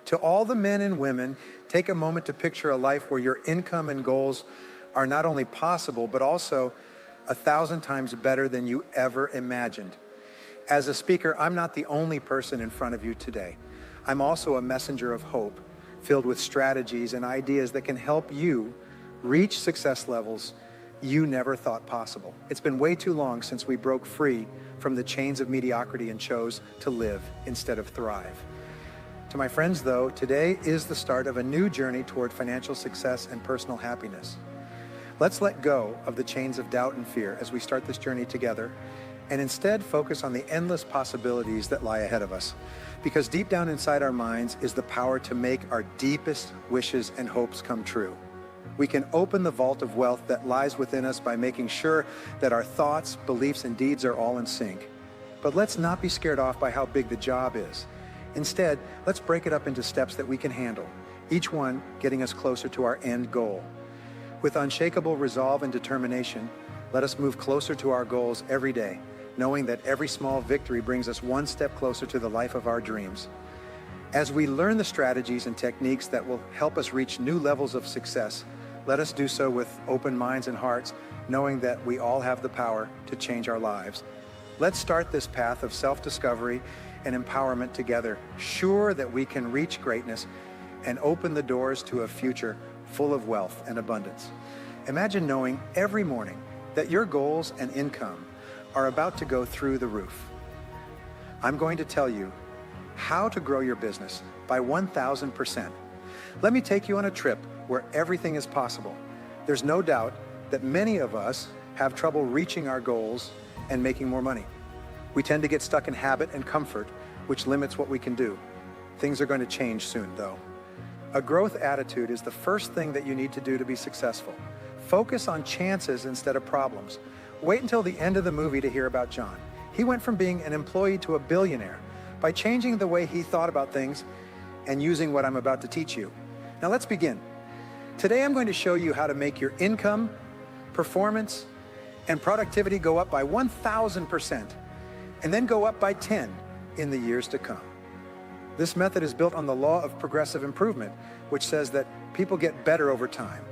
To all the men and women, take a moment to picture a life where your income and goals are not only possible, but also 1,000 times better than you ever imagined. As a speaker, I'm not the only person in front of you today. I'm also a messenger of hope, filled with strategies and ideas that can help you reach success levels you never thought possible. It's been way too long since we broke free from the chains of mediocrity and chose to live instead of thrive. To my friends, though, today is the start of a new journey toward financial success and personal happiness. Let's let go of the chains of doubt and fear as we start this journey together, and instead focus on the endless possibilities that lie ahead of us. Because deep down inside our minds is the power to make our deepest wishes and hopes come true. We can open the vault of wealth that lies within us by making sure that our thoughts, beliefs, and deeds are all in sync. But let's not be scared off by how big the job is. Instead, let's break it up into steps that we can handle, each one getting us closer to our end goal. With unshakable resolve and determination, let us move closer to our goals every day, knowing that every small victory brings us one step closer to the life of our dreams. As we learn the strategies and techniques that will help us reach new levels of success, let us do so with open minds and hearts, knowing that we all have the power to change our lives. Let's start this path of self-discovery and empowerment together, sure that we can reach greatness and open the doors to a future full of wealth and abundance. Imagine knowing every morning that your goals and income are about to go through the roof. I'm going to tell you how to grow your business by 1,000%. Let me take you on a trip where everything is possible. There's no doubt that many of us have trouble reaching our goals and making more money. We tend to get stuck in habit and comfort, which limits what we can do. Things are going to change soon, though. A growth attitude is the first thing that you need to do to be successful. Focus on chances instead of problems. Wait until the end of the movie to hear about John. He went from being an employee to a billionaire by changing the way he thought about things and using what I'm about to teach you. Now let's begin. Today I'm going to show you how to make your income, performance, and productivity go up by 1,000%, and then go up by 10 in the years to come. This method is built on the law of progressive improvement, which says that people get better over time.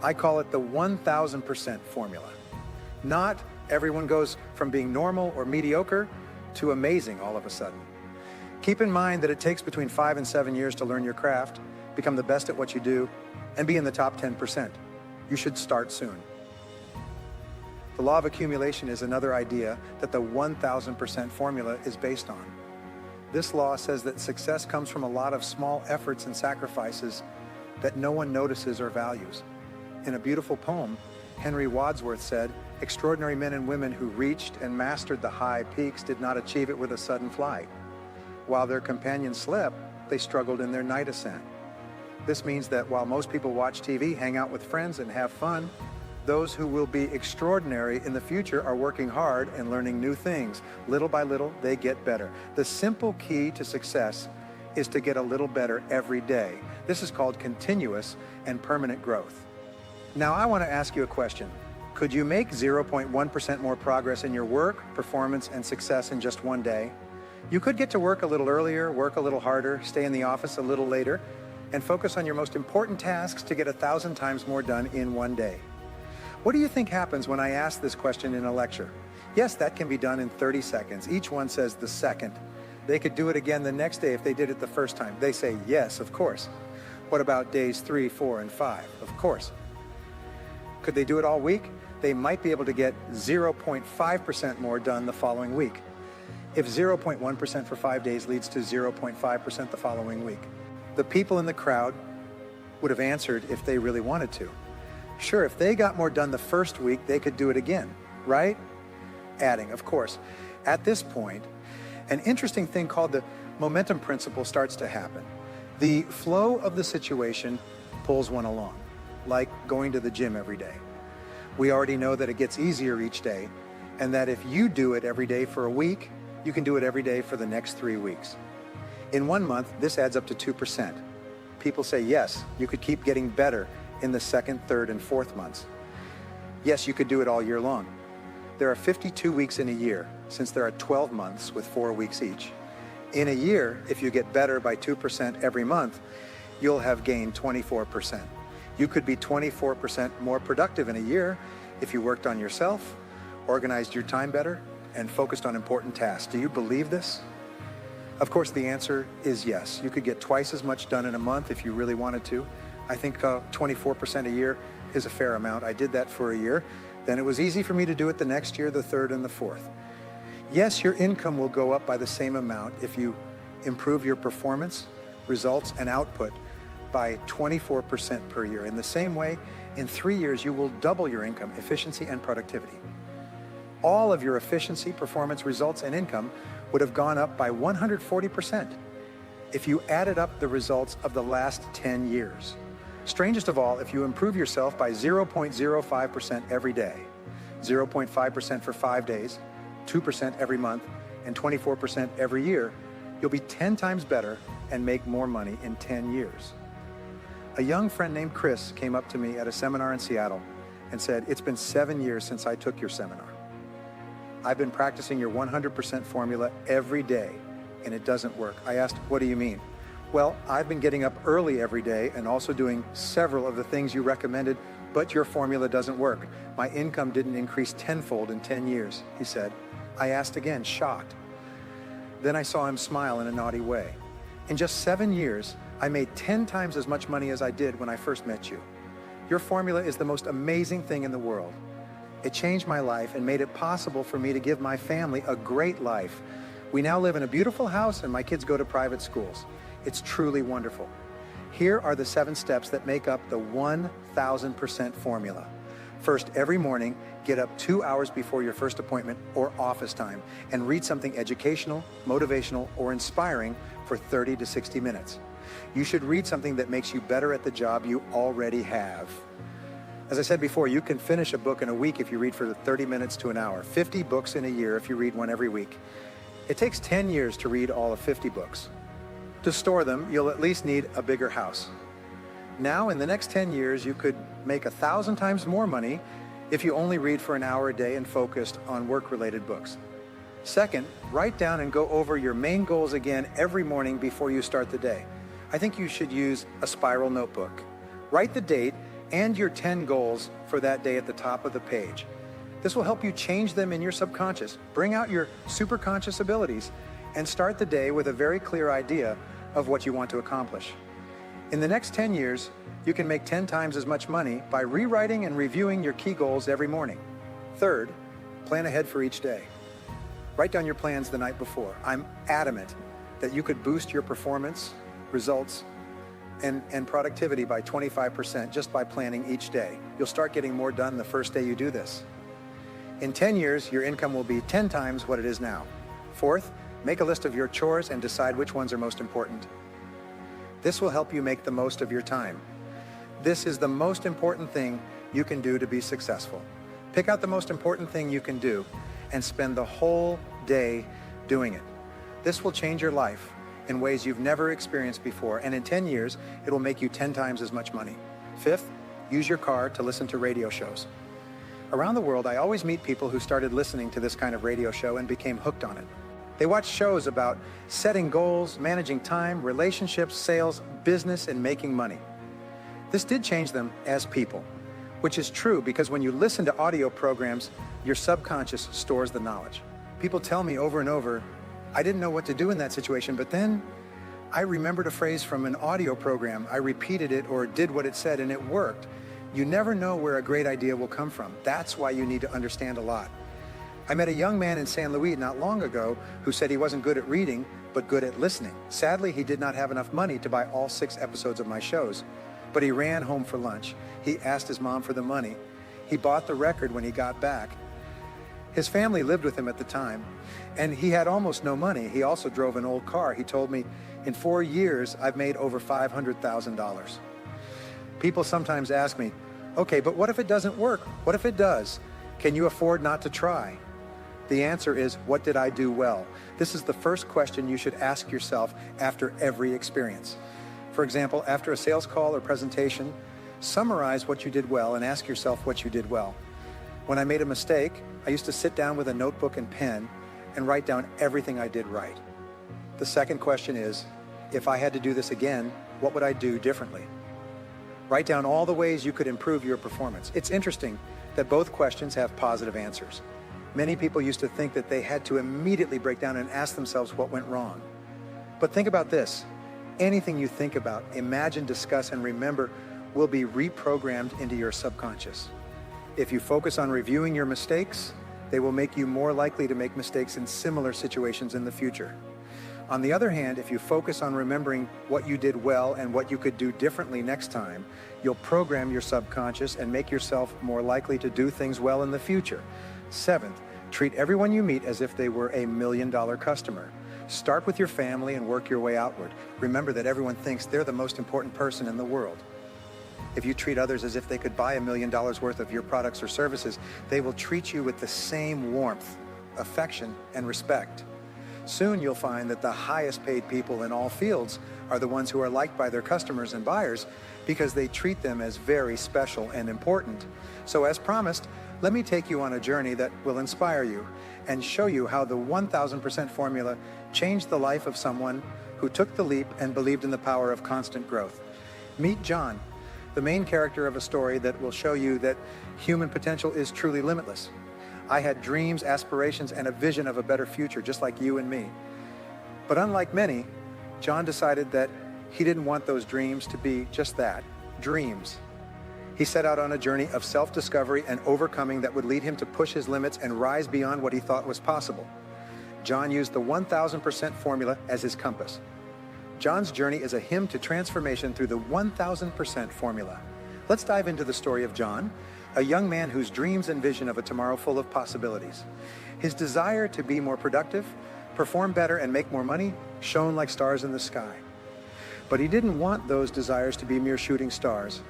I call it the 1,000% formula. Not everyone goes from being normal or mediocre to amazing all of a sudden. Keep in mind that it takes between 5 and 7 years to learn your craft, become the best at what you do, and be in the top 10%. You should start soon. The law of accumulation is another idea that the 1,000% formula is based on. This law says that success comes from a lot of small efforts and sacrifices that no one notices or values. In a beautiful poem, Henry Wadsworth said, "Extraordinary men and women who reached and mastered the high peaks did not achieve it with a sudden flight. While their companions slept, they struggled in their night ascent." This means that while most people watch TV, hang out with friends, and have fun, those who will be extraordinary in the future are working hard and learning new things. Little by little, they get better. The simple key to success is to get a little better every day. This is called continuous and permanent growth. Now, I want to ask you a question. Could you make 0.1% more progress in your work, performance, and success in just one day? You could get to work a little earlier, work a little harder, stay in the office a little later, and focus on your most important tasks to get 1,000 times more done in one day. What do you think happens when I ask this question in a lecture? Yes, that can be done in 30 seconds. Each one says the second. They could do it again the next day if they did it the first time. They say, yes, of course. What about days 3, 4, and 5? Of course. Could they do it all week? They might be able to get 0.5% more done the following week. If 0.1% for 5 days leads to 0.5% the following week. The people in the crowd would have answered if they really wanted to. Sure, if they got more done the first week, they could do it again, right? Adding, of course. At this point, an interesting thing called the momentum principle starts to happen. The flow of the situation pulls one along, like going to the gym every day. We already know that it gets easier each day, and that if you do it every day for a week, you can do it every day for the next 3 weeks. In 1 month, this adds up to 2%. People say, yes, you could keep getting better in the second, third, and fourth months. Yes, you could do it all year long. There are 52 weeks in a year, since there are 12 months with 4 weeks each. In a year, if you get better by 2% every month, you'll have gained 24%. You could be 24% more productive in a year if you worked on yourself, organized your time better, and focused on important tasks. Do you believe this? Of course, the answer is yes. You could get twice as much done in a month if you really wanted to. I think 24% a year is a fair amount. I did that for a year. Then it was easy for me to do it the next year, the third and the fourth. Yes, your income will go up by the same amount if you improve your performance, results, and output by 24% per year. In the same way, in 3 years, you will double your income, efficiency, and productivity. All of your efficiency, performance, results, and income would have gone up by 140% if you added up the results of the last 10 years. Strangest of all, if you improve yourself by 0.05% every day, 0.5% for 5 days, 2% every month, and 24% every year, you'll be 10 times better and make more money in 10 years. A young friend named Chris came up to me at a seminar in Seattle and said, "It's been 7 years since I took your seminar. I've been practicing your 100% formula every day, and it doesn't work." I asked, "What do you mean?" "Well, I've been getting up early every day and also doing several of the things you recommended, but your formula doesn't work. My income didn't increase tenfold in 10 years, he said. I asked again, shocked. Then I saw him smile in a naughty way. "In just 7 years, I made 10 times as much money as I did when I first met you. Your formula is the most amazing thing in the world. It changed my life and made it possible for me to give my family a great life. We now live in a beautiful house and my kids go to private schools. It's truly wonderful. Here are the 7 steps that make up the 1000% formula. First, every morning, get up 2 hours before your first appointment or office time and read something educational, motivational, or inspiring for 30 to 60 minutes. You should read something that makes you better at the job you already have. As I said before, you can finish a book in a week if you read for 30 minutes to an hour, 50 books in a year if you read one every week. It takes 10 years to read all of 50 books. To store them, you'll at least need a bigger house. Now, in the next 10 years, you could make 1,000 times more money if you only read for an hour a day and focused on work-related books. Second, write down and go over your main goals again every morning before you start the day. I think you should use a spiral notebook. Write the date and your 10 goals for that day at the top of the page. This will help you change them in your subconscious, bring out your superconscious abilities, and start the day with a very clear idea of what you want to accomplish. In the next 10 years, you can make 10 times as much money by rewriting and reviewing your key goals every morning. Third, plan ahead for each day. Write down your plans the night before. I'm adamant that you could boost your performance, results, and productivity by 25% just by planning each day. You'll start getting more done the first day you do this. In 10 years, your income will be 10 times what it is now. Fourth, make a list of your chores and decide which ones are most important. This will help you make the most of your time. This is the most important thing you can do to be successful. Pick out the most important thing you can do and spend the whole day doing it. This will change your life in ways you've never experienced before, and in 10 years, it will make you 10 times as much money. Fifth, use your car to listen to radio shows. Around the world, I always meet people who started listening to this kind of radio show and became hooked on it. They watch shows about setting goals, managing time, relationships, sales, business, and making money. This did change them as people, which is true because when you listen to audio programs, your subconscious stores the knowledge. People tell me over and over, I didn't know what to do in that situation, but then I remembered a phrase from an audio program. I repeated it or did what it said and it worked. You never know where a great idea will come from. That's why you need to understand a lot. I met a young man in San Luis not long ago who said he wasn't good at reading, but good at listening. Sadly, he did not have enough money to buy all 6 episodes of my shows, but he ran home for lunch. He asked his mom for the money. He bought the record when he got back. His family lived with him at the time, and he had almost no money. He also drove an old car. He told me, in 4 years, I've made over $500,000. People sometimes ask me, okay, but what if it doesn't work? What if it does? Can you afford not to try? The answer is, what did I do well? This is the first question you should ask yourself after every experience. For example, after a sales call or presentation, summarize what you did well and ask yourself what you did well. When I made a mistake, I used to sit down with a notebook and pen and write down everything I did right. The second question is, if I had to do this again, what would I do differently? Write down all the ways you could improve your performance. It's interesting that both questions have positive answers. Many people used to think that they had to immediately break down and ask themselves what went wrong. But think about this. Anything you think about, imagine, discuss, and remember will be reprogrammed into your subconscious. If you focus on reviewing your mistakes, they will make you more likely to make mistakes in similar situations in the future. On the other hand, if you focus on remembering what you did well and what you could do differently next time, you'll program your subconscious and make yourself more likely to do things well in the future. Seventh, treat everyone you meet as if they were a $1 million customer. Start with your family and work your way outward. Remember that everyone thinks they're the most important person in the world. If you treat others as if they could buy $1 million worth of your products or services, they will treat you with the same warmth, affection, and respect. Soon you'll find that the highest paid people in all fields are the ones who are liked by their customers and buyers because they treat them as very special and important. So as promised, let me take you on a journey that will inspire you and show you how the 1000% formula changed the life of someone who took the leap and believed in the power of constant growth. Meet John, the main character of a story that will show you that human potential is truly limitless. I had dreams, aspirations, and a vision of a better future, just like you and me. But unlike many, John decided that he didn't want those dreams to be just that, dreams. He set out on a journey of self-discovery and overcoming that would lead him to push his limits and rise beyond what he thought was possible. John used the 1000% formula as his compass. John's journey is a hymn to transformation through the 1000% formula. Let's dive into the story of John, a young man whose dreams and vision of a tomorrow full of possibilities. His desire to be more productive, perform better, and make more money shone like stars in the sky. But he didn't want those desires to be mere shooting stars.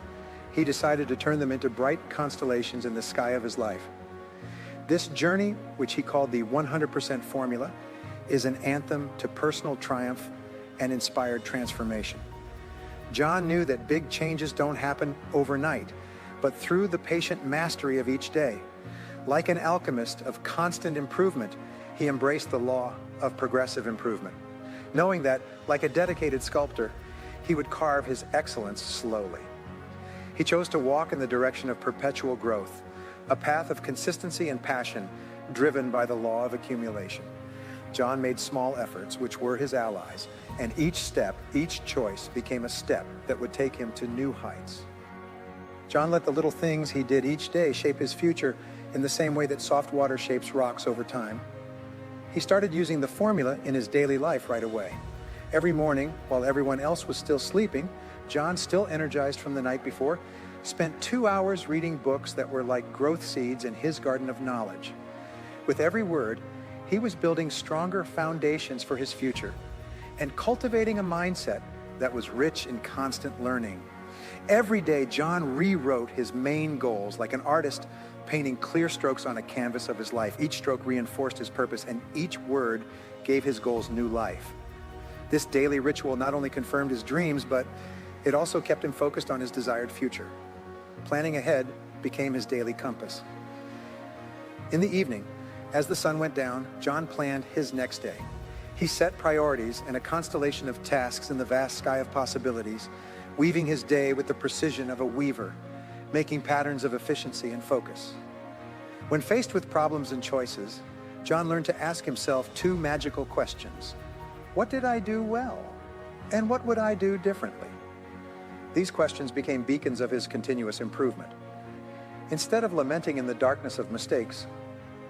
He decided to turn them into bright constellations in the sky of his life. This journey, which he called the 100% formula, is an anthem to personal triumph and inspired transformation. John knew that big changes don't happen overnight, but through the patient mastery of each day. Like an alchemist of constant improvement, he embraced the law of progressive improvement, knowing that, like a dedicated sculptor, he would carve his excellence slowly. He chose to walk in the direction of perpetual growth, a path of consistency and passion driven by the law of accumulation. John made small efforts, which were his allies, and each step, each choice became a step that would take him to new heights. John let the little things he did each day shape his future in the same way that soft water shapes rocks over time. He started using the formula in his daily life right away. Every morning, while everyone else was still sleeping, John, still energized from the night before, spent 2 hours reading books that were like growth seeds in his garden of knowledge. With every word, he was building stronger foundations for his future and cultivating a mindset that was rich in constant learning. Every day, John rewrote his main goals like an artist painting clear strokes on a canvas of his life. Each stroke reinforced his purpose, and each word gave his goals new life. This daily ritual not only confirmed his dreams, but it also kept him focused on his desired future. Planning ahead became his daily compass. In the evening, as the sun went down, John planned his next day. He set priorities and a constellation of tasks in the vast sky of possibilities, weaving his day with the precision of a weaver, making patterns of efficiency and focus. When faced with problems and choices, John learned to ask himself 2 magical questions. What did I do well? And what would I do differently? These questions became beacons of his continuous improvement. Instead of lamenting in the darkness of mistakes,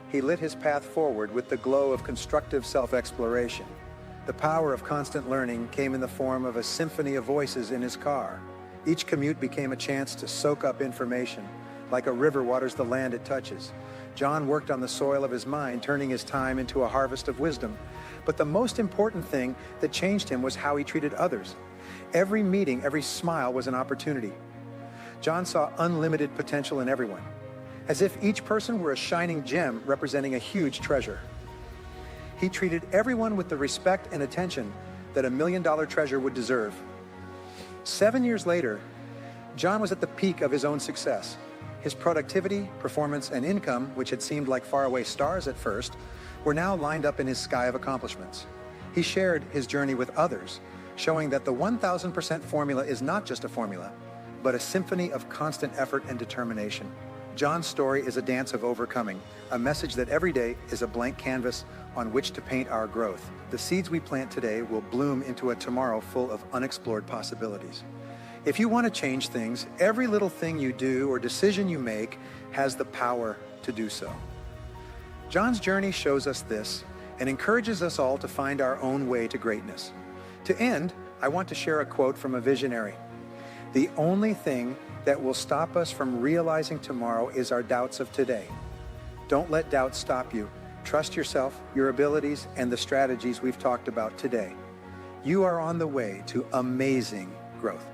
he lit his path forward with the glow of constructive self-exploration. The power of constant learning came in the form of a symphony of voices in his car. Each commute became a chance to soak up information. Like a river waters the land it touches, John worked on the soil of his mind, turning his time into a harvest of wisdom. But the most important thing that changed him was how he treated others. Every meeting, every smile was an opportunity. John saw unlimited potential in everyone, as if each person were a shining gem representing a huge treasure. He treated everyone with the respect and attention that a $1 million treasure would deserve. 7 years later, John was at the peak of his own success. His productivity, performance, and income, which had seemed like faraway stars at first, were now lined up in his sky of accomplishments. He shared his journey with others, showing that the 1000% formula is not just a formula, but a symphony of constant effort and determination. John's story is a dance of overcoming, a message that every day is a blank canvas on which to paint our growth. The seeds we plant today will bloom into a tomorrow full of unexplored possibilities. If you want to change things, every little thing you do or decision you make has the power to do so. John's journey shows us this and encourages us all to find our own way to greatness. To end, I want to share a quote from a visionary. The only thing that will stop us from realizing tomorrow is our doubts of today. Don't let doubt stop you. Trust yourself, your abilities, and the strategies we've talked about today. You are on the way to amazing growth.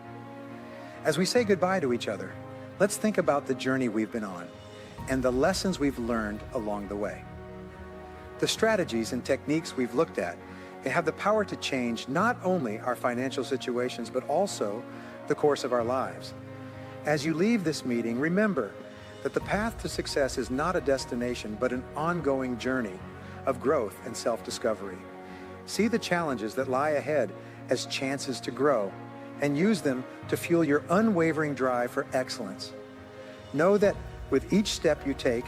As we say goodbye to each other, let's think about the journey we've been on and the lessons we've learned along the way. The strategies and techniques we've looked at, they have the power to change not only our financial situations, but also the course of our lives. As you leave this meeting, remember that the path to success is not a destination, but an ongoing journey of growth and self-discovery. See the challenges that lie ahead as chances to grow and use them to fuel your unwavering drive for excellence. Know that with each step you take,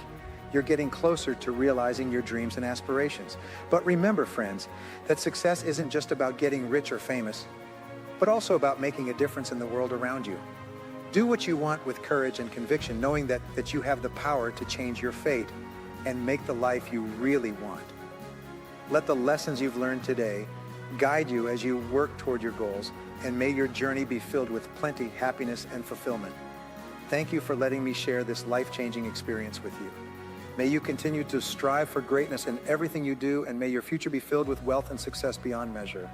you're getting closer to realizing your dreams and aspirations. But remember, friends, that success isn't just about getting rich or famous, but also about making a difference in the world around you. Do what you want with courage and conviction, knowing that you have the power to change your fate and make the life you really want. Let the lessons you've learned today guide you as you work toward your goals, and may your journey be filled with plenty, happiness, and fulfillment. Thank you for letting me share this life-changing experience with you. May you continue to strive for greatness in everything you do, and may your future be filled with wealth and success beyond measure.